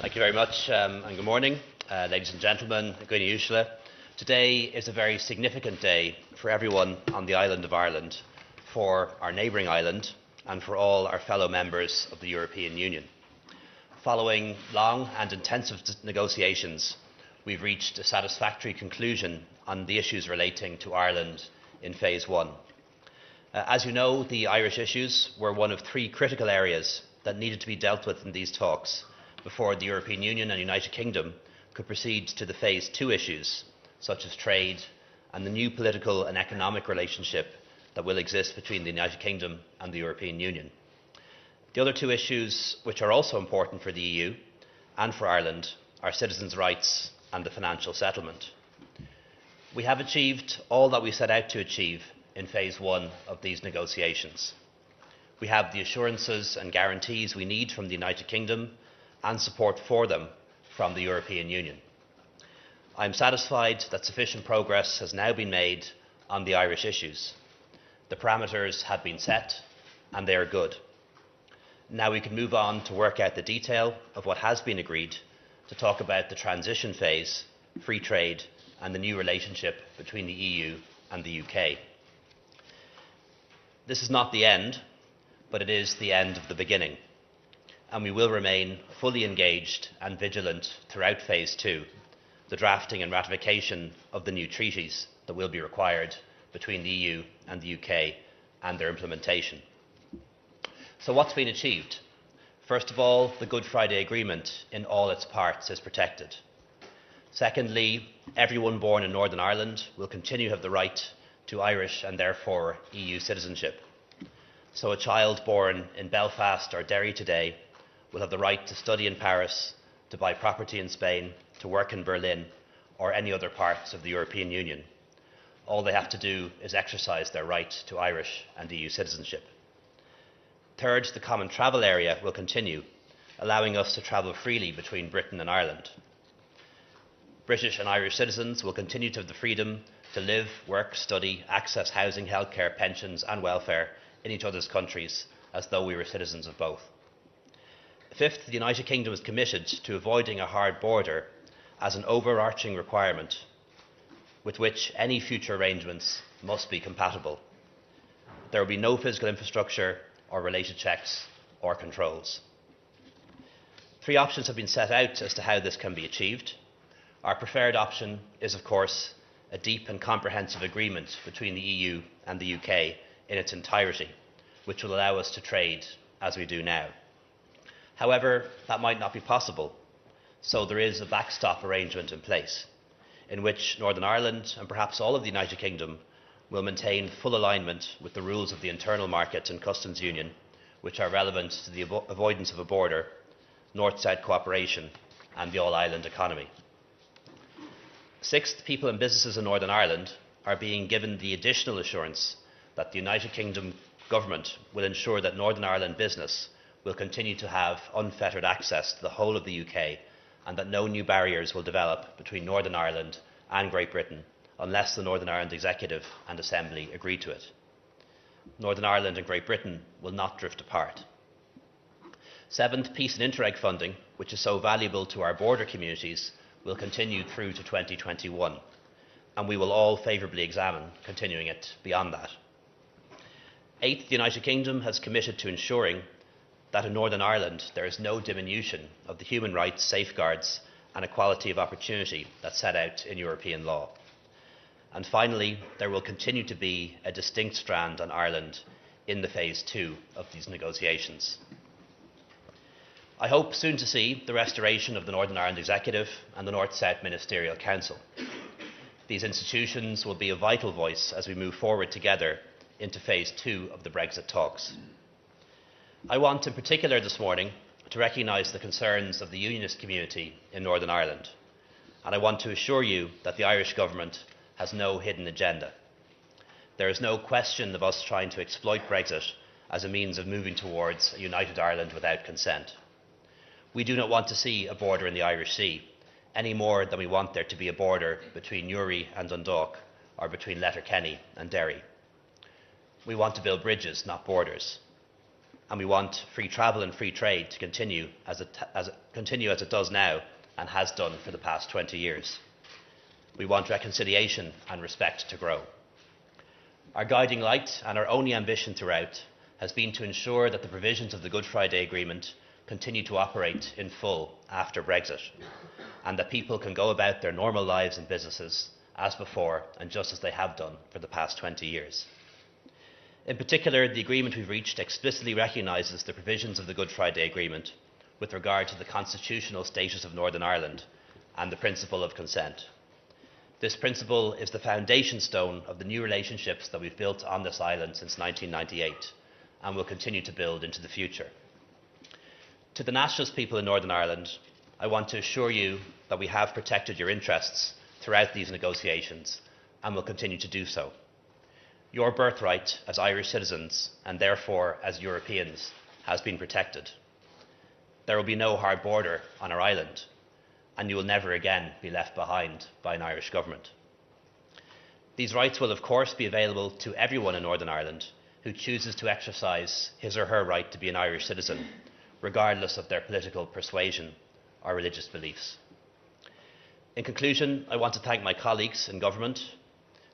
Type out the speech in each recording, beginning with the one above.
Thank you very much and good morning, ladies and gentlemen. Today is a very significant day for everyone on the island of Ireland, for our neighbouring island and for all our fellow members of the European Union. Following long and intensive negotiations, we've reached a satisfactory conclusion on the issues relating to Ireland in Phase 1. As you know, the Irish issues were one of three critical areas that needed to be dealt with in these talks before the European Union and United Kingdom could proceed to the Phase 2 issues, such as trade and the new political and economic relationship that will exist between the United Kingdom and the European Union. The other two issues, which are also important for the EU and for Ireland, are citizens' rights and the financial settlement. We have achieved all that we set out to achieve in Phase 1 of these negotiations. We have the assurances and guarantees we need from the United Kingdom and support for them from the European Union. I am satisfied that sufficient progress has now been made on the Irish issues. The parameters have been set and they are good. Now we can move on to work out the detail of what has been agreed, to talk about the transition phase, free trade and the new relationship between the EU and the UK. This is not the end, but it is the end of the beginning, and we will remain fully engaged and vigilant throughout Phase 2, the drafting and ratification of the new treaties that will be required between the EU and the UK and their implementation. So what's been achieved? First of all, the Good Friday Agreement in all its parts is protected. Secondly, everyone born in Northern Ireland will continue to have the right to Irish and therefore EU citizenship. So a child born in Belfast or Derry today will have the right to study in Paris, to buy property in Spain, to work in Berlin or any other parts of the European Union. All they have to do is exercise their right to Irish and EU citizenship. Third, the common travel area will continue, allowing us to travel freely between Britain and Ireland. British and Irish citizens will continue to have the freedom to live, work, study, access housing, healthcare, pensions and welfare in each other's countries as though we were citizens of both. Fifth, the United Kingdom is committed to avoiding a hard border as an overarching requirement with which any future arrangements must be compatible. There will be no physical infrastructure or related checks or controls. Three options have been set out as to how this can be achieved. Our preferred option is, of course, a deep and comprehensive agreement between the EU and the UK in its entirety, which will allow us to trade as we do now. However, that might not be possible, so there is a backstop arrangement in place, in which Northern Ireland and perhaps all of the United Kingdom will maintain full alignment with the rules of the internal market and customs union, which are relevant to the avoidance of a border, North-South cooperation and the all-island economy. Sixth, people and businesses in Northern Ireland are being given the additional assurance that the United Kingdom government will ensure that Northern Ireland business will continue to have unfettered access to the whole of the UK and that no new barriers will develop between Northern Ireland and Great Britain unless the Northern Ireland Executive and Assembly agree to it. Northern Ireland and Great Britain will not drift apart. Seventh, peace and interreg funding, which is so valuable to our border communities, will continue through to 2021, and we will all favourably examine continuing it beyond that. Eighth, the United Kingdom has committed to ensuring that in Northern Ireland there is no diminution of the human rights, safeguards and equality of opportunity that's set out in European law. And finally, there will continue to be a distinct strand on Ireland in the Phase 2 of these negotiations. I hope soon to see the restoration of the Northern Ireland Executive and the North-South Ministerial Council. These institutions will be a vital voice as we move forward together into Phase 2 of the Brexit talks. I want in particular this morning to recognise the concerns of the unionist community in Northern Ireland, and I want to assure you that the Irish Government has no hidden agenda. There is no question of us trying to exploit Brexit as a means of moving towards a united Ireland without consent. We do not want to see a border in the Irish Sea, any more than we want there to be a border between Newry and Dundalk or between Letterkenny and Derry. We want to build bridges, not borders. and we want free travel and free trade to continue as it does now and has done for the past 20 years. We want reconciliation and respect to grow. Our guiding light and our only ambition throughout has been to ensure that the provisions of the Good Friday Agreement continue to operate in full after Brexit, and that people can go about their normal lives and businesses as before and just as they have done for the past 20 years. In particular, the agreement we've reached explicitly recognises the provisions of the Good Friday Agreement with regard to the constitutional status of Northern Ireland and the principle of consent. This principle is the foundation stone of the new relationships that we've built on this island since 1998 and will continue to build into the future. To the nationalist people in Northern Ireland, I want to assure you that we have protected your interests throughout these negotiations and will continue to do so. Your birthright as Irish citizens, and therefore as Europeans, has been protected. There will be no hard border on our island, and you will never again be left behind by an Irish government. These rights will of course be available to everyone in Northern Ireland who chooses to exercise his or her right to be an Irish citizen, regardless of their political persuasion or religious beliefs. In conclusion, I want to thank my colleagues in government,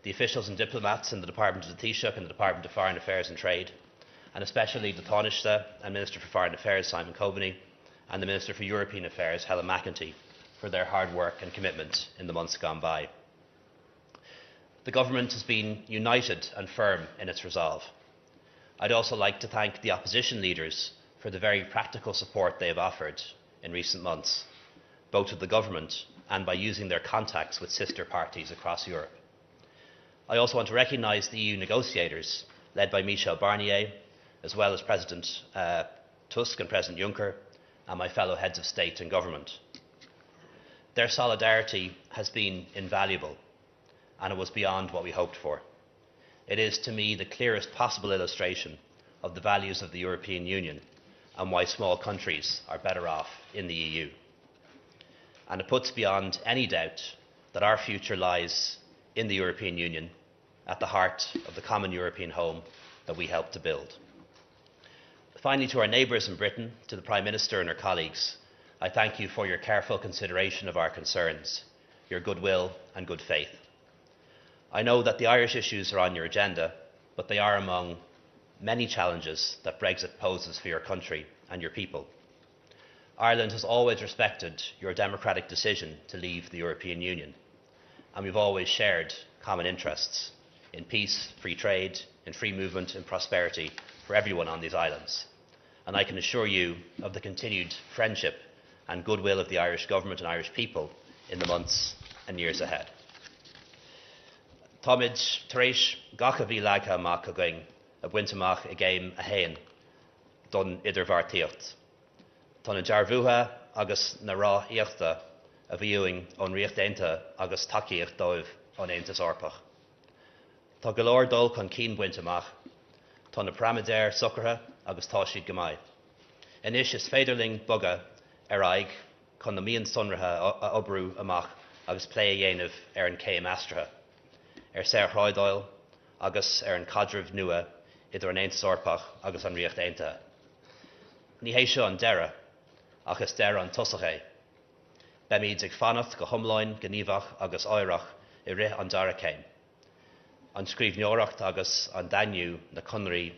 the officials and diplomats in the Department of the Taoiseach and the Department of Foreign Affairs and Trade, and especially the Taoiseach and Minister for Foreign Affairs, Simon Coveney, and the Minister for European Affairs, Helen McEntee, for their hard work and commitment in the months gone by. The government has been united and firm in its resolve. I'd also like to thank the opposition leaders for the very practical support they have offered in recent months, both to the government and by using their contacts with sister parties across Europe. I also want to recognise the EU negotiators, led by Michel Barnier, as well as President Tusk and President Juncker, and my fellow heads of state and government. Their solidarity has been invaluable, and it was beyond what we hoped for. It is, to me, the clearest possible illustration of the values of the European Union and why small countries are better off in the EU. And it puts beyond any doubt that our future lies in the European Union, at the heart of the common European home that we helped to build. Finally, to our neighbours in Britain, to the Prime Minister and her colleagues, I thank you for your careful consideration of our concerns, your goodwill and good faith. I know that the Irish issues are on your agenda, but they are among many challenges that Brexit poses for your country and your people. Ireland has always respected your democratic decision to leave the European Union, and we've always shared common interests in peace, free trade, in free movement and prosperity for everyone on these islands. And I can assure you of the continued friendship and goodwill of the Irish government and Irish people in the months and years ahead. Táid tar éis gacha bhí leagtha amach a going a bhaint amach I gcéim a héin don idirbheartaíocht. Tá na dearbhútha agus na rá íochta a bhí uing ón riocht déanta agus tacaíocht dóibh ón Aontas Orpach. Tá go leor dul chun cinn buint amach, tá na pramadéir sucrtha agus tá siad go maith. Inis is féidirling boga ar aig chun na míon sonratha a obrú amach agus plé a dhéanamh ar an céim astratha, ar saor chráidáil agus ar an cadribh nua idir an Aontas Orpach agus an riocht déanta. Ní hé seo an deire, ach is deire an tosach é. Be míid ag fannacht go thomláin, gníomhach agus áireach I rith an dara céim. An scríbhneoireacht agus an dainniú na conarthaí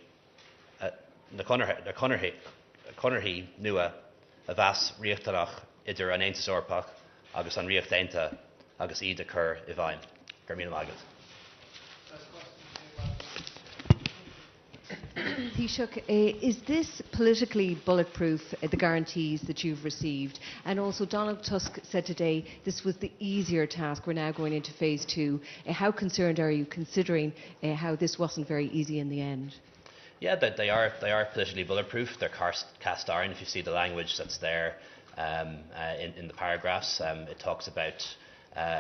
nua a bheas riachtanach idir an Aontas Orpach agus an riocht déanta agus iad a chur I bhain. Gur míle maigad. Taoiseach, is this politically bulletproof, the guarantees that you've received? And also Donald Tusk said today this was the easier task. We're now going into phase 2. How concerned are you, considering how this wasn't very easy in the end? Yeah, they are politically bulletproof. They're cast iron. If you see the language that's there in the paragraphs, it talks about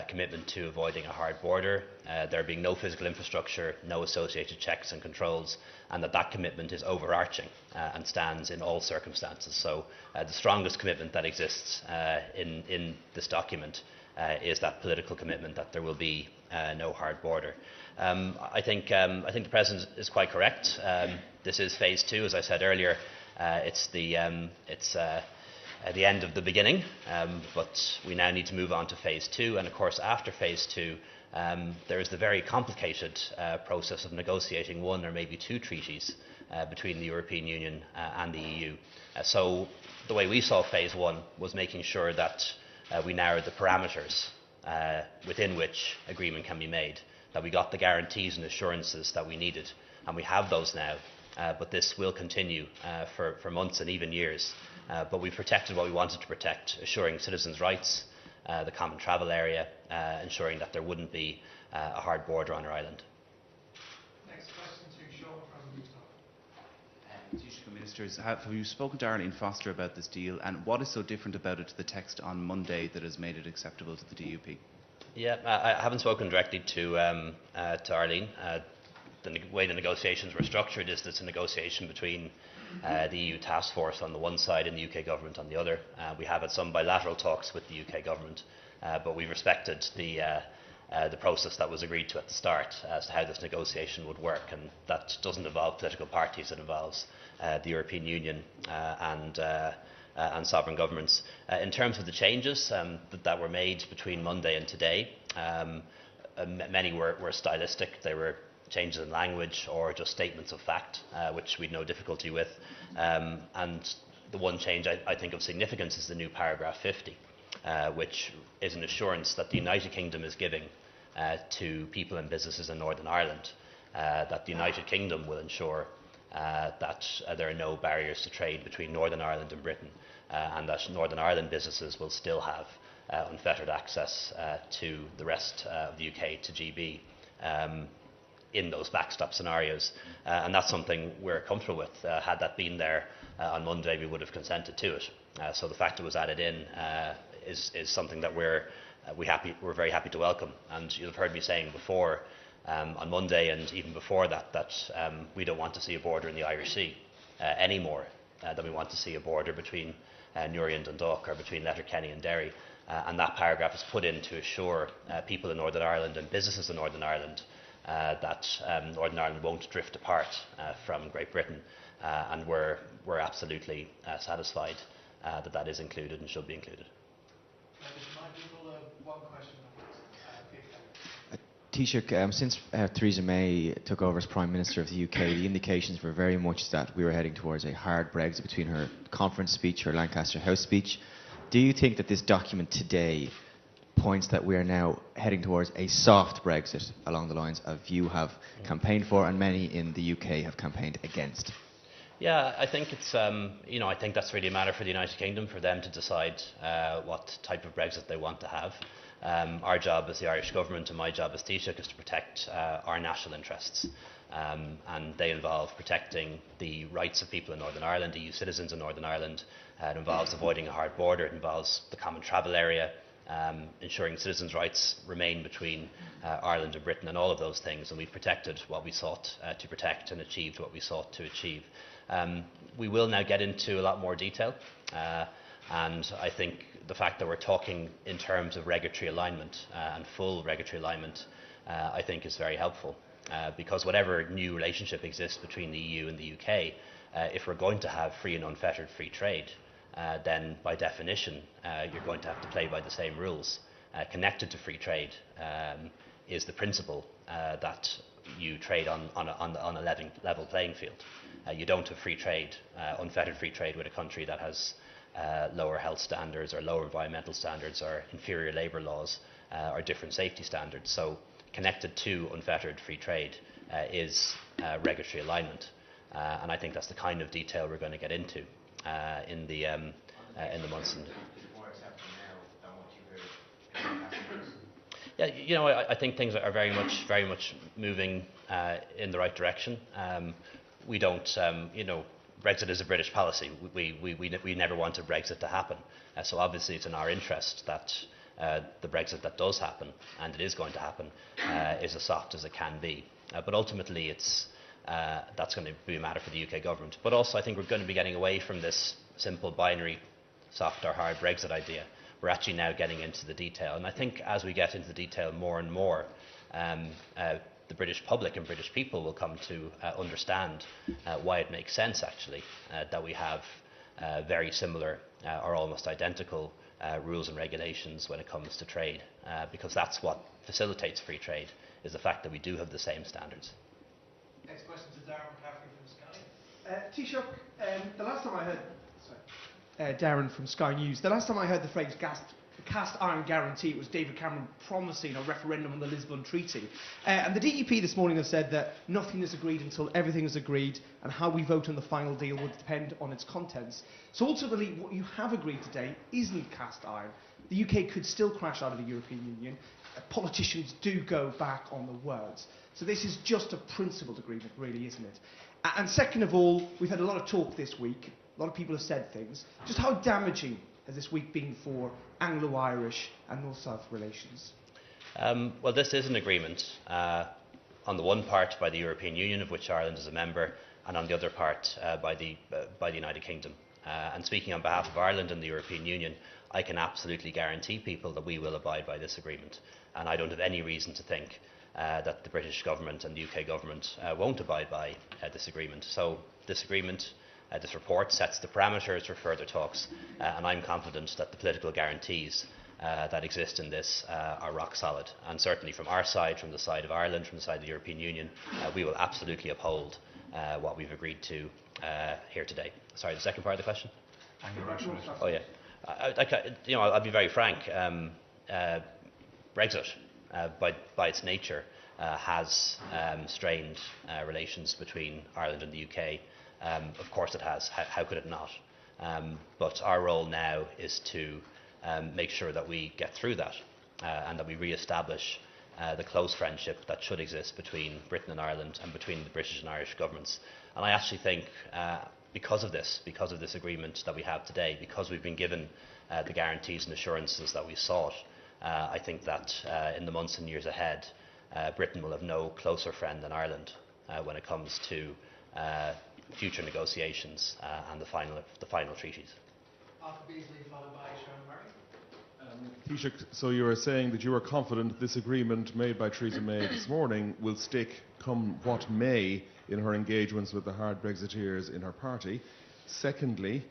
commitment to avoiding a hard border, there being no physical infrastructure, no associated checks and controls, and that commitment is overarching and stands in all circumstances. So the strongest commitment that exists in this document is that political commitment that there will be no hard border. I think the President is quite correct. This is phase 2, as I said earlier. It's the end of the beginning, but we now need to move on to phase two. And of course, after phase two, there is the very complicated process of negotiating one or maybe two treaties between the European Union and the EU. So the way we saw phase one was making sure that we narrowed the parameters within which agreement can be made, that we got the guarantees and assurances that we needed, and we have those now. But this will continue for months and even years. But we've protected what we wanted to protect, assuring citizens' rights, the common travel area, ensuring that there wouldn't be a hard border on our island. Next question to Sean from Utah. Taoiseach Ministers, have you spoken to Arlene Foster about this deal, and what is so different about it to the text on Monday that has made it acceptable to the DUP? Yeah, I haven't spoken directly to Arlene. The way the negotiations were structured is that it's a negotiation between the EU task force on the one side and the UK government on the other. We have had some bilateral talks with the UK government, but we've respected the process that was agreed to at the start as to how this negotiation would work, and that doesn't involve political parties. It involves the European Union and sovereign governments. In terms of the changes that were made between Monday and today, many were stylistic. They were changes in language or just statements of fact, which we'd no difficulty with. And the one change I think of significance is the new paragraph 50, which is an assurance that the United Kingdom is giving to people and businesses in Northern Ireland, that the United Kingdom will ensure that there are no barriers to trade between Northern Ireland and Britain, and that Northern Ireland businesses will still have unfettered access to the rest of the UK, to GB, in those backstop scenarios. And that's something we're comfortable with. Had that been there on Monday, we would have consented to it. So the fact it was added in is something that we're very happy to welcome. And you'll have heard me saying before, on Monday and even before that we don't want to see a border in the Irish Sea any more than we want to see a border between Newry and Dundalk, or between Letterkenny and Derry. And that paragraph is put in to assure people in Northern Ireland and businesses in Northern Ireland that Northern Ireland won't drift apart from Great Britain, and we're absolutely satisfied that is included and should be included. One question. Taoiseach, since Theresa May took over as Prime Minister of the UK, the indications were very much that we were heading towards a hard Brexit between her conference speech, her Lancaster House speech. Do you think that this document today points that we are now heading towards a soft Brexit along the lines of you have campaigned for and many in the UK have campaigned against? Yeah, I think it's I think that's really a matter for the United Kingdom, for them to decide what type of Brexit they want to have. Our job as the Irish government and my job as Taoiseach is to protect our national interests, and they involve protecting the rights of people in Northern Ireland, EU citizens in Northern Ireland. It involves avoiding a hard border. It involves the common travel area, ensuring citizens' rights remain between Ireland and Britain, and all of those things. And we've protected what we sought to protect and achieved what we sought to achieve. We will now get into a lot more detail, and I think the fact that we're talking in terms of regulatory alignment and full regulatory alignment, I think is very helpful, because whatever new relationship exists between the EU and the UK, if we're going to have free and unfettered free trade, then by definition you're going to have to play by the same rules. Connected to free trade is the principle that you trade on a level playing field. You don't have free trade, unfettered free trade, with a country that has lower health standards or lower environmental standards or inferior labour laws or different safety standards. So connected to unfettered free trade is regulatory alignment, and I think that's the kind of detail we're going to get into in the months. Yeah, I think things are very much moving in the right direction. We don't, Brexit is a British policy. We never wanted Brexit to happen. So obviously it's in our interest that the Brexit that does happen, and it is going to happen, is as soft as it can be. But ultimately that's going to be a matter for the UK government. But also I think we're going to be getting away from this simple binary soft or hard Brexit idea. We're actually now getting into the detail. And I think as we get into the detail more and more, the British public and British people will come to understand why it makes sense, actually, that we have very similar or almost identical rules and regulations when it comes to trade, because that's what facilitates free trade, is the fact that we do have the same standards. Next question to Darren McCaffrey from Sky. Taoiseach, the last time I heard, Darren from Sky News, the last time I heard the phrase cast iron guarantee, it was David Cameron promising a referendum on the Lisbon Treaty. And the DUP this morning have said that nothing is agreed until everything is agreed, and how we vote on the final deal will depend on its contents. So ultimately, what you have agreed today isn't cast iron. The UK could still crash out of the European Union. Politicians do go back on the words. So this is just a principled agreement, really, isn't it? And second of all, we've had a lot of talk this week. A lot of people have said things. Just how damaging has this week been for Anglo-Irish and North-South relations? Well, this is an agreement on the one part by the European Union, of which Ireland is a member, and on the other part by the United Kingdom. And speaking on behalf of Ireland and the European Union, I can absolutely guarantee people that we will abide by this agreement. And I don't have any reason to think that the British government and the UK government won't abide by this agreement. So this agreement, this report, sets the parameters for further talks, and I'm confident that the political guarantees that exist in this are rock solid. And certainly from our side, from the side of Ireland, from the side of the European Union, we will absolutely uphold what we've agreed to here today. Sorry, the second part of the question? Oh yeah. I'll be very frank. Brexit, by its nature, has strained relations between Ireland and the UK. Of course it has. How could it not? But our role now is to make sure that we get through that and that we re-establish the close friendship that should exist between Britain and Ireland and between the British and Irish governments. And I actually think because of this agreement that we have today, because we've been given the guarantees and assurances that we sought, I think that in the months and years ahead, Britain will have no closer friend than Ireland when it comes to future negotiations and the final treaties. Arthur Beasley, followed by Sharon Murray. Taoiseach, so you are saying that you are confident this agreement made by Theresa May this morning will stick come what may in her engagements with the hard Brexiteers in her party. Secondly,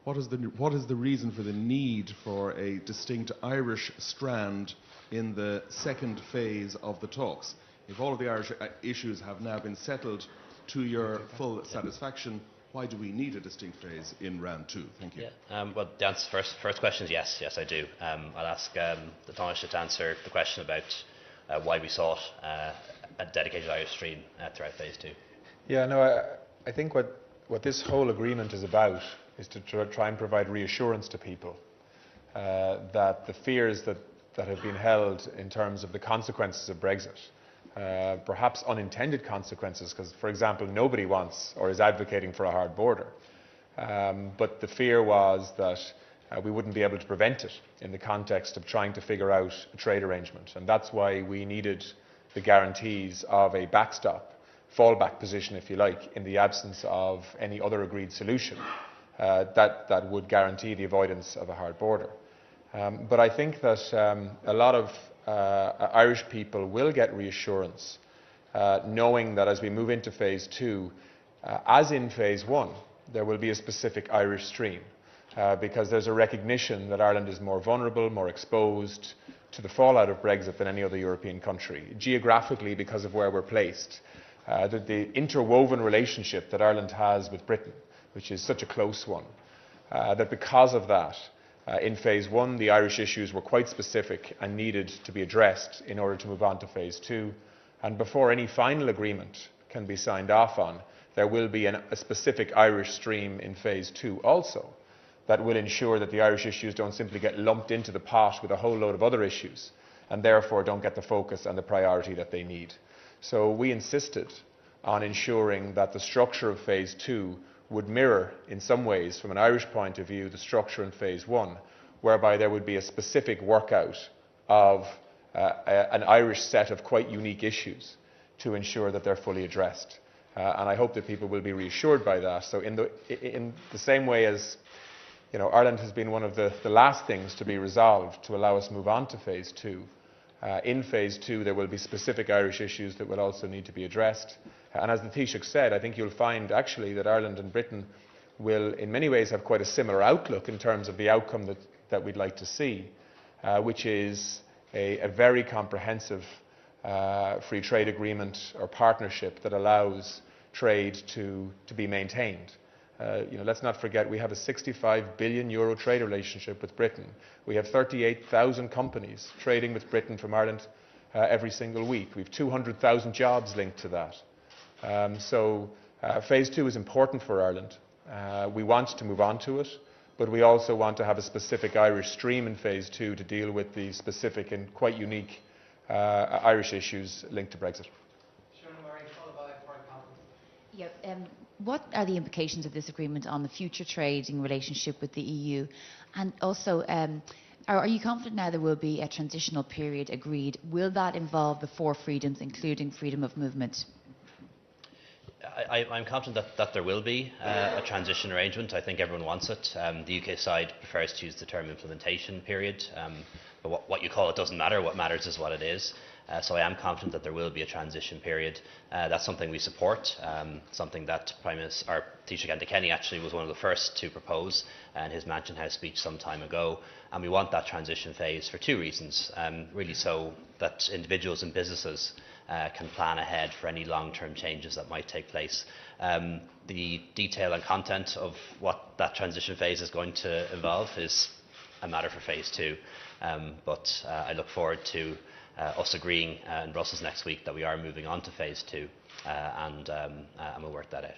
what is the reason for the need for a distinct Irish strand in the second phase of the talks? If all of the Irish issues have now been settled to your full satisfaction, why do we need a distinct phase in round two? Thank you. Yeah. Well, the answer first question is yes. Yes, I do. I'll ask the Taoiseach to answer the question about why we sought a dedicated Irish stream throughout phase two. Yeah, no, I think what this whole agreement is about is to try and provide reassurance to people that the fears that have been held in terms of the consequences of Brexit, perhaps unintended consequences, because, for example, nobody wants or is advocating for a hard border. But the fear was that we wouldn't be able to prevent it in the context of trying to figure out a trade arrangement. And that's why we needed the guarantees of a backstop, fallback position, if you like, in the absence of any other agreed solution that would guarantee the avoidance of a hard border. But I think that a lot of Irish people will get reassurance knowing that as we move into phase two, as in phase one, there will be a specific Irish stream because there's a recognition that Ireland is more vulnerable, more exposed to the fallout of Brexit than any other European country, geographically because of where we're placed. The interwoven relationship that Ireland has with Britain, which is such a close one, that because of that, in phase one, the Irish issues were quite specific and needed to be addressed in order to move on to phase two. And before any final agreement can be signed off on, there will be a specific Irish stream in phase two also that will ensure that the Irish issues don't simply get lumped into the pot with a whole load of other issues and therefore don't get the focus and the priority that they need. So we insisted on ensuring that the structure of phase two would mirror, in some ways, from an Irish point of view, the structure in phase one, whereby there would be a specific workout of an Irish set of quite unique issues to ensure that they're fully addressed. And I hope that people will be reassured by that. So in the same way as Ireland has been one of the last things to be resolved to allow us move on to phase two, In phase 2, there will be specific Irish issues that will also need to be addressed. And as the Taoiseach said, I think you'll find actually that Ireland and Britain will in many ways have quite a similar outlook in terms of the outcome that we'd like to see, which is a very comprehensive free trade agreement or partnership that allows trade to be maintained. Let's not forget we have a €65 billion trade relationship with Britain. We have 38,000 companies trading with Britain from Ireland every single week. We have 200,000 jobs linked to that. So phase 2 is important for Ireland. We want to move on to it, but we also want to have a specific Irish stream in phase 2 to deal with the specific and quite unique Irish issues linked to Brexit. Yeah, what are the implications of this agreement on the future trading relationship with the EU? And also, are you confident now there will be a transitional period agreed? Will that involve the 4 freedoms, including freedom of movement? I'm confident that there will be a transition arrangement. I think everyone wants it. The UK side prefers to use the term implementation period, but what you call it doesn't matter. What matters is what it is. So I am confident that there will be a transition period. That's something we support, something that Taoiseach Enda Kenny actually was one of the first to propose in his Mansion House speech some time ago. And we want that transition phase for 2 reasons, really so that individuals and businesses can plan ahead for any long-term changes that might take place. The detail and content of what that transition phase is going to involve is a matter for phase 2, but I look forward to us agreeing in Brussels next week that we are moving on to phase 2, and we'll work that out.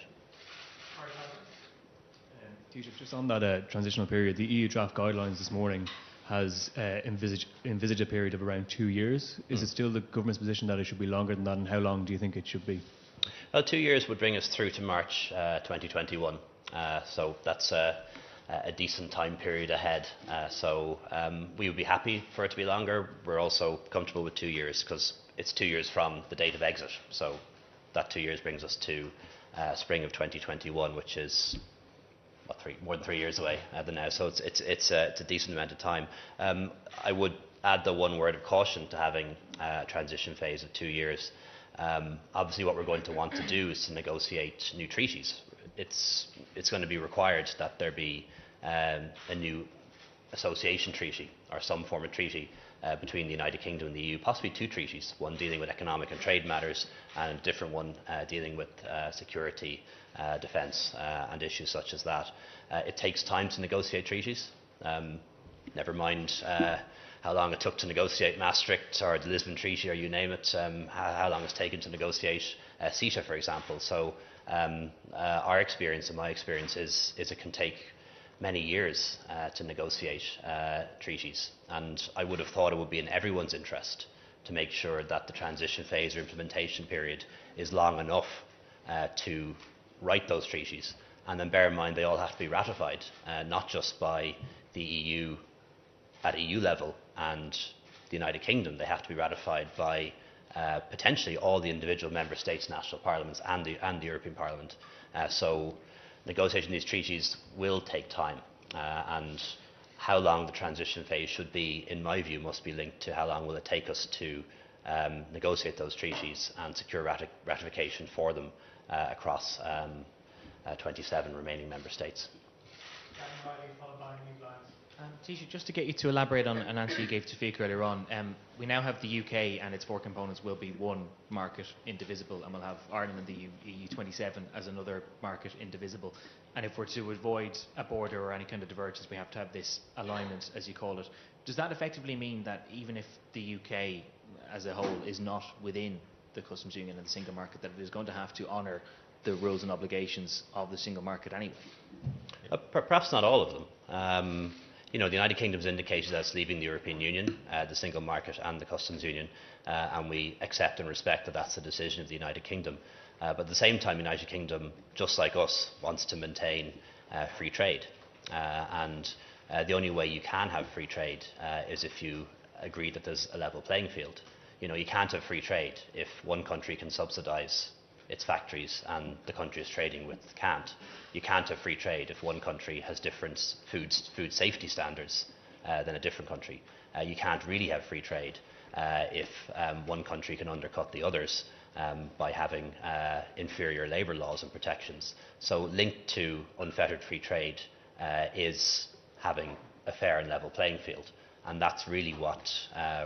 Taoiseach, just on that transitional period, the EU draft guidelines this morning has envisaged a period of around 2 years. Is it still the government's position that it should be longer than that, and how long do you think it should be? Well, 2 years would bring us through to March 2021, so that's a decent time period ahead. So we would be happy for it to be longer. We're also comfortable with 2 years because it's 2 years from the date of exit. So that 2 years brings us to spring of 2021, which is more than 3 years away than now. So it's a decent amount of time. I would add the one word of caution to having a transition phase of 2 years. Obviously, what we're going to want to do is to negotiate new treaties. It's going to be required that there be a new association treaty or some form of treaty between the United Kingdom and the EU, possibly 2 treaties, one dealing with economic and trade matters and a different one dealing with security, defence and issues such as that. It takes time to negotiate treaties, never mind how long it took to negotiate Maastricht or the Lisbon Treaty or you name it, how long it's taken to negotiate CETA, for example. So our experience and my experience is it can take many years to negotiate treaties, and I would have thought it would be in everyone's interest to make sure that the transition phase or implementation period is long enough to write those treaties. And then bear in mind they all have to be ratified, not just by the EU at EU level and the United Kingdom. They have to be ratified by potentially all the individual member states' national parliaments and the European Parliament. So negotiating these treaties will take time, and how long the transition phase should be, in my view, must be linked to how long will it take us to negotiate those treaties and secure ratification for them across 27 remaining member states. Taoiseach, just to get you to elaborate on an answer you gave to Fiach earlier on, we now have the UK and its 4 components will be one market, indivisible, and we'll have Ireland and the EU 27 as another market, indivisible. And if we're to avoid a border or any kind of divergence, we have to have this alignment, as you call it. Does that effectively mean that even if the UK as a whole is not within the customs union and the single market, that it is going to have to honour the rules and obligations of the single market anyway? Perhaps not all of them. The United Kingdom's indicated that it's leaving the European Union, the single market and the customs union, and we accept and respect that that's the decision of the United Kingdom. But at the same time, the United Kingdom, just like us, wants to maintain free trade. And the only way you can have free trade is if you agree that there's a level playing field. You can't have free trade if one country can subsidise its factories and the country is trading with can't. You can't have free trade if one country has different food safety standards than a different country. You can't really have free trade if one country can undercut the others by having inferior labour laws and protections. So linked to unfettered free trade is having a fair and level playing field, and that's really what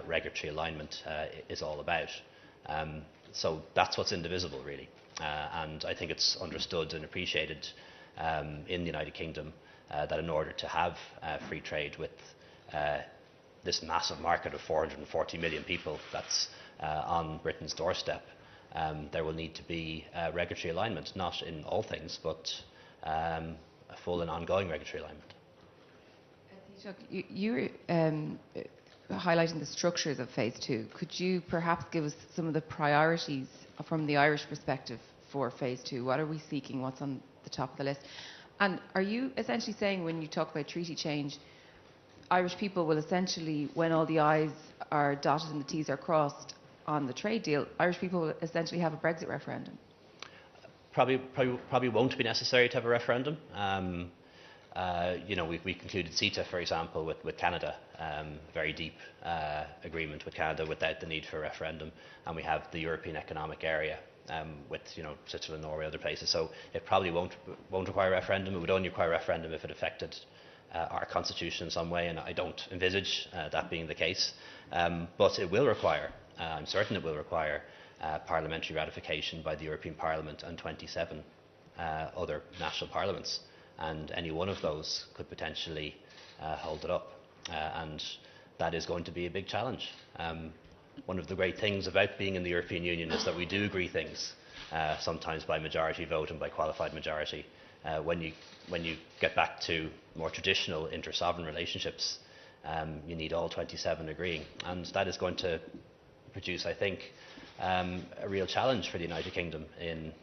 regulatory alignment is all about. So that's what's indivisible, really, and I think it's understood and appreciated in the United Kingdom that in order to have free trade with this massive market of 440 million people that's on Britain's doorstep, there will need to be regulatory alignment, not in all things, but a full and ongoing regulatory alignment. Taoiseach, you were highlighting the structures of phase two. Could you perhaps give us some of the priorities from the Irish perspective for phase two? What are we seeking? What's on the top of the list? And are you essentially saying, when you talk about treaty change, Irish people will essentially, when all the I's are dotted and the T's are crossed on the trade deal, Irish people will essentially have a Brexit referendum? Probably won't be necessary to have a referendum. We concluded CETA, for example, with Canada, very deep agreement with Canada without the need for a referendum, and we have the European Economic Area with Switzerland, Norway, other places. So it probably won't require a referendum. It would only require a referendum if it affected our constitution in some way, and I don't envisage that being the case. But it will require, I'm certain it will require, parliamentary ratification by the European Parliament and 27 other national parliaments. And any one of those could potentially hold it up. And that is going to be a big challenge. One of the great things about being in the European Union is that we do agree things, sometimes by majority vote and by qualified majority. When you get back to more traditional inter-sovereign relationships, you need all 27 agreeing. And that is going to produce, I think, a real challenge for the United Kingdom in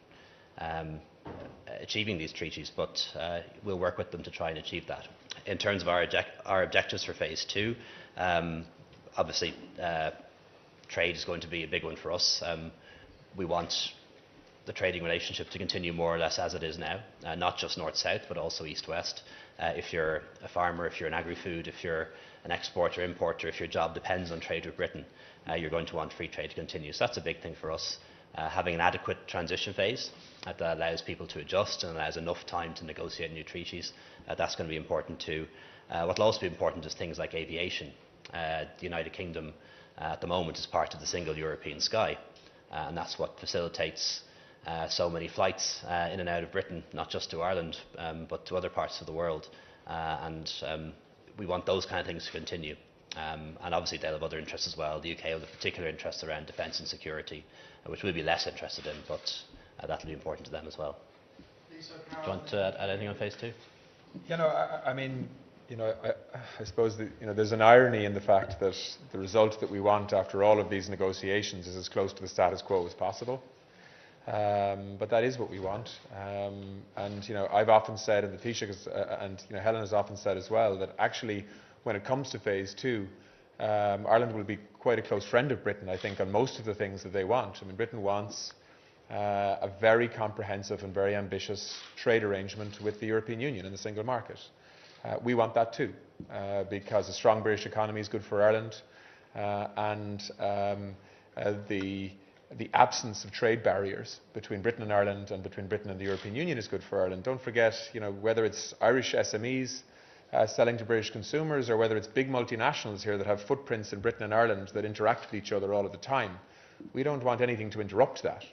achieving these treaties, but we'll work with them to try and achieve that. In terms of our objectives for phase two, obviously trade is going to be a big one for us. We want the trading relationship to continue more or less as it is now, not just north-south, but also east-west. If you're a farmer, if you're an agri-food, if you're an exporter, importer, if your job depends on trade with Britain, you're going to want free trade to continue. So that's a big thing for us. Having an adequate transition phase that allows people to adjust and allows enough time to negotiate new treaties, that's going to be important too. What will also be important is things like aviation. The United Kingdom at the moment is part of the single European sky, and that's what facilitates so many flights in and out of Britain, not just to Ireland, but to other parts of the world. And we want those kind of things to continue. And obviously they'll have other interests as well. The UK will have particular interests around defence and security, which we'll be less interested in, but that'll be important to them as well. Do you want to add anything on phase two? I suppose that, there's an irony in the fact that the result that we want after all of these negotiations is as close to the status quo as possible. But that is what we want. I've often said, and the Taoiseach and Helen has often said as well, that actually when it comes to phase two, Ireland will be quite a close friend of Britain, I think, on most of the things that they want. Britain wants a very comprehensive and very ambitious trade arrangement with the European Union and the single market. We want that too, because a strong British economy is good for Ireland, and the absence of trade barriers between Britain and Ireland and between Britain and the European Union is good for Ireland. Don't forget, whether it's Irish SMEs selling to British consumers, or whether it's big multinationals here that have footprints in Britain and Ireland that interact with each other all of the time, we don't want anything to interrupt that.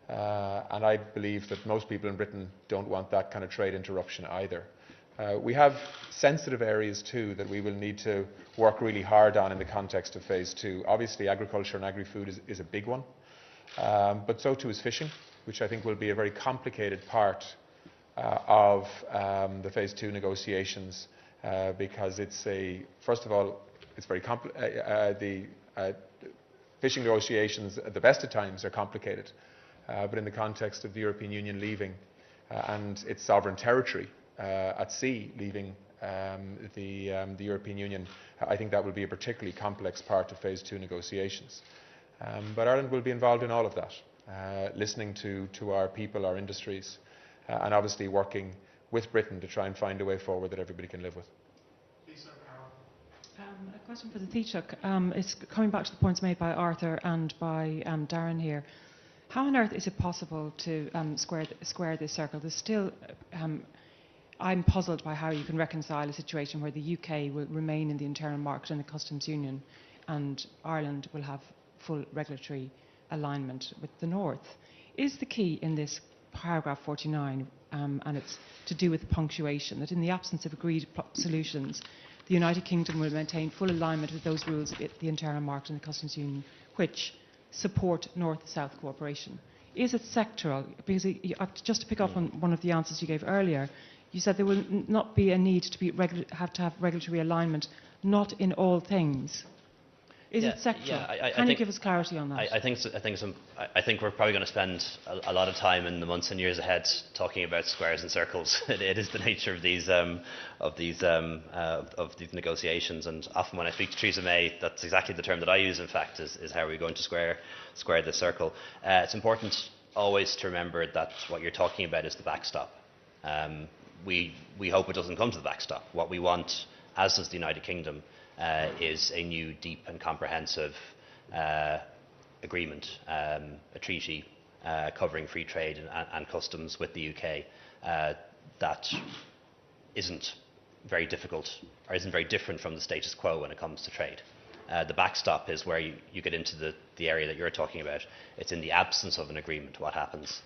And I believe that most people in Britain don't want that kind of trade interruption either. We have sensitive areas too that we will need to work really hard on in the context of phase two. Obviously agriculture and agri-food is a big one, but so too is fishing, which I think will be a very complicated part of the phase two negotiations, because first of all, it's very fishing negotiations at the best of times are complicated, but in the context of the European Union leaving and its sovereign territory at sea leaving the European Union, I think that will be a particularly complex part of phase two negotiations. But Ireland will be involved in all of that, listening to our people, our industries, and obviously working with Britain to try and find a way forward that everybody can live with. Lisa, Carol. A question for the Taoiseach. It's coming back to the points made by Arthur and by Darren here. How on earth is it possible to square this circle? There's still, I'm puzzled by how you can reconcile a situation where the UK will remain in the internal market and the customs union, and Ireland will have full regulatory alignment with the North. Is the key in this paragraph 49, and it's to do with punctuation, that in the absence of agreed solutions, the United Kingdom will maintain full alignment with those rules of the internal market and the customs union, which support North-South cooperation? Is it sectoral? Because just to pick up on one of the answers you gave earlier, you said there will not be a need to have regulatory alignment, not in all things. Is it sectoral? Can you give us clarity on that? I think we're probably going to spend a lot of time in the months and years ahead talking about squares and circles. It is the nature of these negotiations, and often when I speak to Theresa May, that's exactly the term that I use. In fact, is how are we going to square the circle? It's important always to remember that what you're talking about is the backstop. We hope it doesn't come to the backstop. What we want, as does the United Kingdom, is a new, deep and comprehensive agreement, a treaty covering free trade and customs with the UK that isn't very difficult or isn't very different from the status quo when it comes to trade. The backstop is where you get into the area that you're talking about. It's in the absence of an agreement what happens.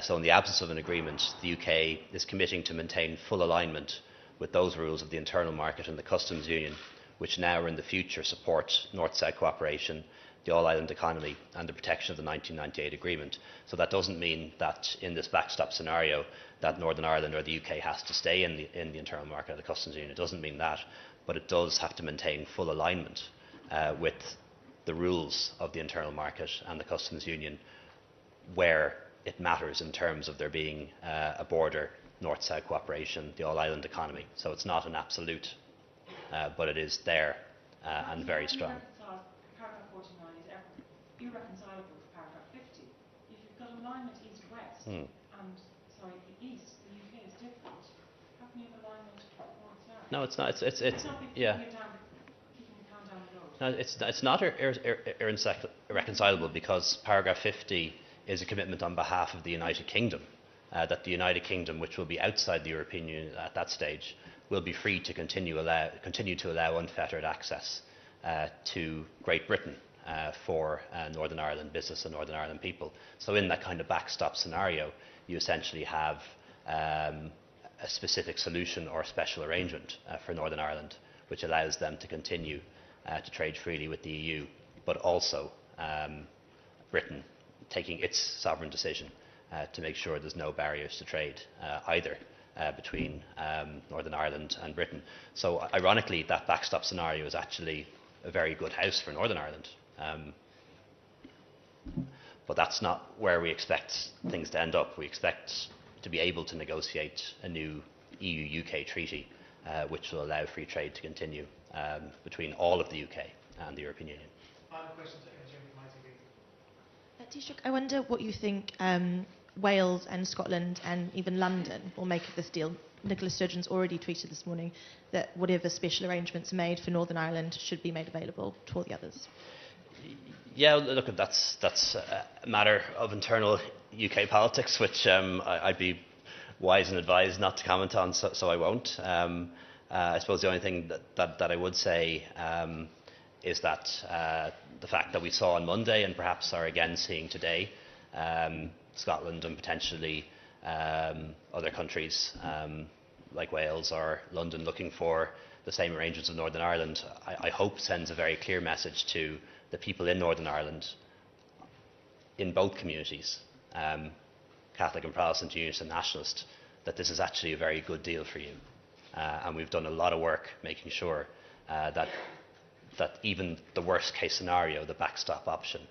So in the absence of an agreement, the UK is committing to maintain full alignment with those rules of the internal market and the customs union, which now or in the future support North-South cooperation, the all-island economy and the protection of the 1998 agreement. So that doesn't mean that in this backstop scenario that Northern Ireland or the UK has to stay in the internal market or the customs union. It doesn't mean that, but it does have to maintain full alignment with the rules of the internal market and the customs union where it matters in terms of there being a border, North-South cooperation, the all-island economy. So it's not an absolute, but it is there and very strong. Paragraph 49 is irreconcilable with paragraph 50. If you've got alignment east-west, and the east, the UK is different, how can you have alignment north-south? No, it's not. It's not yeah. Kicking the can down the road. No, it's not irreconcilable because paragraph 50 is a commitment on behalf of the United Kingdom, that the United Kingdom, which will be outside the European Union at that stage, will be free to continue to allow unfettered access to Great Britain for Northern Ireland business and Northern Ireland people. So in that kind of backstop scenario, you essentially have a specific solution or special arrangement for Northern Ireland, which allows them to continue to trade freely with the EU, but also Britain taking its sovereign decision to make sure there's no barriers to trade either between Northern Ireland and Britain. So ironically, that backstop scenario is actually a very good house for Northern Ireland. But that's not where we expect things to end up. We expect to be able to negotiate a new EU-UK treaty which will allow free trade to continue between all of the UK and the European Union. Final question to Taoiseach, I wonder what you think Wales and Scotland and even London will make of this deal. Nicola Sturgeon's already tweeted this morning that whatever special arrangements are made for Northern Ireland should be made available to all the others. Yeah, look, that's a matter of internal UK politics, which I'd be wise and advised not to comment on, so I won't. I suppose the only thing that I would say is that the fact that we saw on Monday and perhaps are again seeing today, Scotland and potentially other countries like Wales or London looking for the same arrangements of Northern Ireland, I hope sends a very clear message to the people in Northern Ireland, in both communities, Catholic and Protestant, Unionist and Nationalist, that this is actually a very good deal for you. And we've done a lot of work making sure that even the worst case scenario, the backstop option,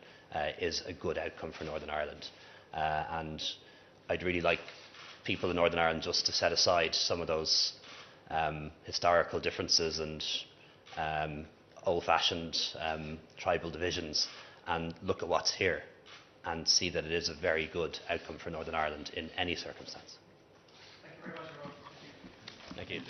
is a good outcome for Northern Ireland. And I'd really like people in Northern Ireland just to set aside some of those historical differences and old-fashioned tribal divisions and look at what's here and see that it is a very good outcome for Northern Ireland in any circumstance. Thank you very much, everyone. Thank you.